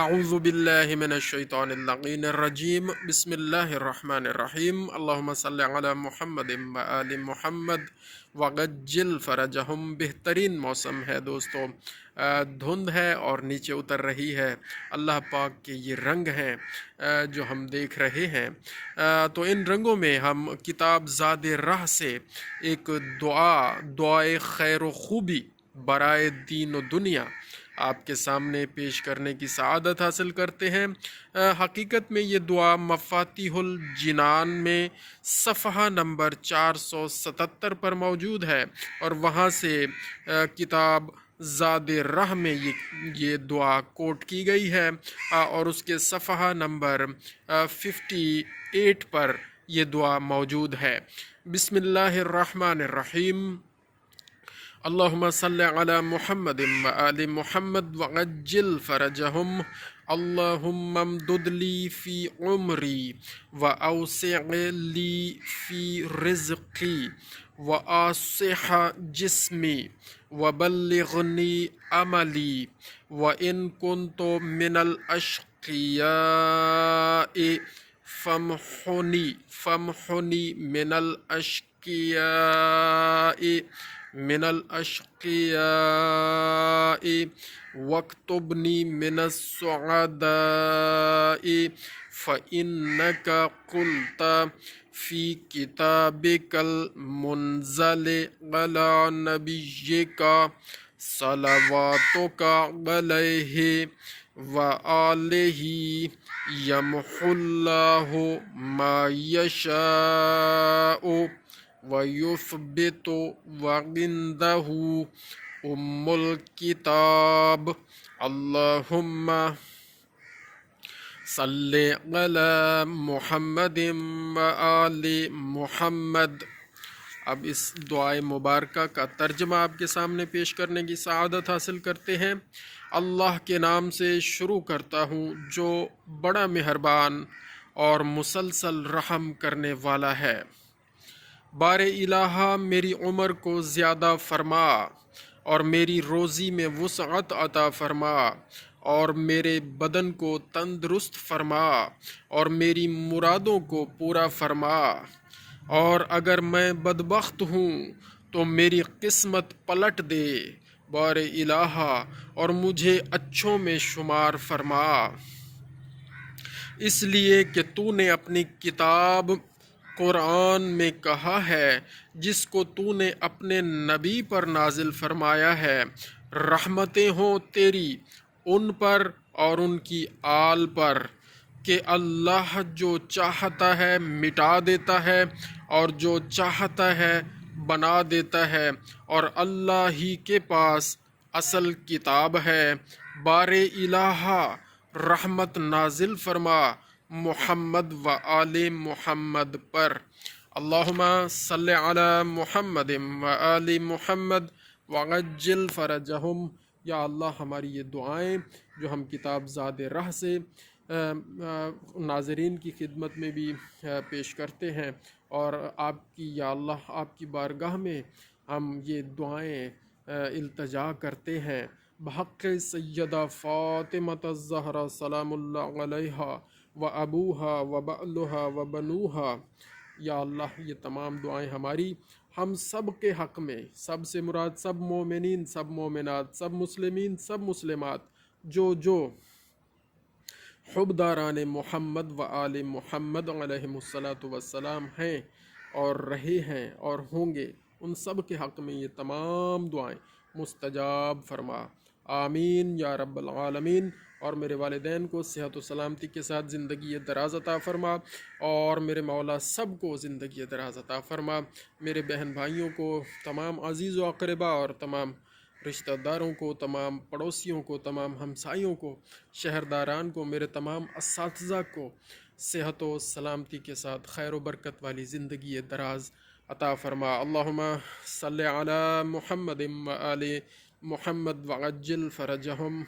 اعوذ باللہ من الشیطان اللعین الرجیم بسم اللہ الرحمن الرحیم اللہم صلی علی محمد و آل محمد وغجل فرجہم۔ بہترین موسم ہے دوستو، دھند ہے اور نیچے اتر رہی ہے۔ اللہ پاک کے یہ رنگ ہیں جو ہم دیکھ رہے ہیں، تو ان رنگوں میں ہم کتاب زادراہ سے ایک دعائے خیر و خوبی برائے دین و دنیا آپ کے سامنے پیش کرنے کی سعادت حاصل کرتے ہیں۔ حقیقت میں یہ دعا مفاتیح الجنان میں صفحہ نمبر 477 پر موجود ہے، اور وہاں سے کتاب زادراہ میں یہ دعا کوٹ کی گئی ہے، اور اس کے صفحہ نمبر 58 پر یہ دعا موجود ہے۔ بسم اللہ الرحمن الرحیم۔ اللہم صلی علی محمد و آل محمد وعجل فرجہم۔ اللہم امدد لی فی عمری واوسع لی فی رزقی وآصح جسمی وبلغنی عملی وإن کنت من الاشقیاء فامحنی من الاشقیاء واکتبنی من السعداء فإنک قلت فی کتابک المنزل علی نبیک صلواتک علیہ وآلہ یمحو اللہ ما یشاء وَيُثْبِتُ وَعِندَهُ الكتاب۔ اللہم صلی علی محمد وآل محمد۔ اب اس دعائے مبارکہ کا ترجمہ آپ کے سامنے پیش کرنے کی سعادت حاصل کرتے ہیں۔ اللہ کے نام سے شروع کرتا ہوں جو بڑا مہربان اور مسلسل رحم کرنے والا ہے۔ بار الہ میری عمر کو زیادہ فرما، اور میری روزی میں وسعت عطا فرما، اور میرے بدن کو تندرست فرما، اور میری مرادوں کو پورا فرما، اور اگر میں بدبخت ہوں تو میری قسمت پلٹ دے بار الہ، اور مجھے اچھوں میں شمار فرما، اس لیے کہ تو نے اپنی کتاب قرآن میں کہا ہے، جس کو تو نے اپنے نبی پر نازل فرمایا ہے، رحمتیں ہوں تیری ان پر اور ان کی آل پر، کہ اللہ جو چاہتا ہے مٹا دیتا ہے اور جو چاہتا ہے بنا دیتا ہے، اور اللہ ہی کے پاس اصل کتاب ہے۔ بار الہ رحمت نازل فرما محمد و آل محمد پر۔ اللہم صلی علی محمد و آل محمد وعجل فرجہم۔ یا اللہ، ہماری یہ دعائیں جو ہم کتاب زادراہ سے ناظرین کی خدمت میں بھی پیش کرتے ہیں، اور آپ کی یا اللہ آپ کی بارگاہ میں ہم یہ دعائیں التجا کرتے ہیں بحق سیدہ فاطمۃ الزہرا سلام اللہ علیہا و ابوہا و بعلہا و بنوہا۔ یا اللہ، یہ تمام دعائیں ہماری ہم سب کے حق میں، سب سے مراد سب مومنین، سب مومنات، سب مسلمین، سب مسلمات، جو حبداران محمد و آل محمد علیہم الصلاۃ والسلام ہیں اور رہے ہیں اور ہوں گے، ان سب کے حق میں یہ تمام دعائیں مستجاب فرما، آمین یا رب العالمین۔ اور میرے والدین کو صحت و سلامتی کے ساتھ زندگی دراز عطا فرما، اور میرے مولا سب کو زندگی دراز عطا فرما۔ میرے بہن بھائیوں کو، تمام عزیز و اقربا اور تمام رشتہ داروں کو، تمام پڑوسیوں کو، تمام ہمسائیوں کو، شہرداران کو، میرے تمام اساتذہ کو صحت و سلامتی کے ساتھ خیر و برکت والی زندگی دراز عطا فرما۔ اللہم صلی علی محمد و آل محمد وعجل فرجہم۔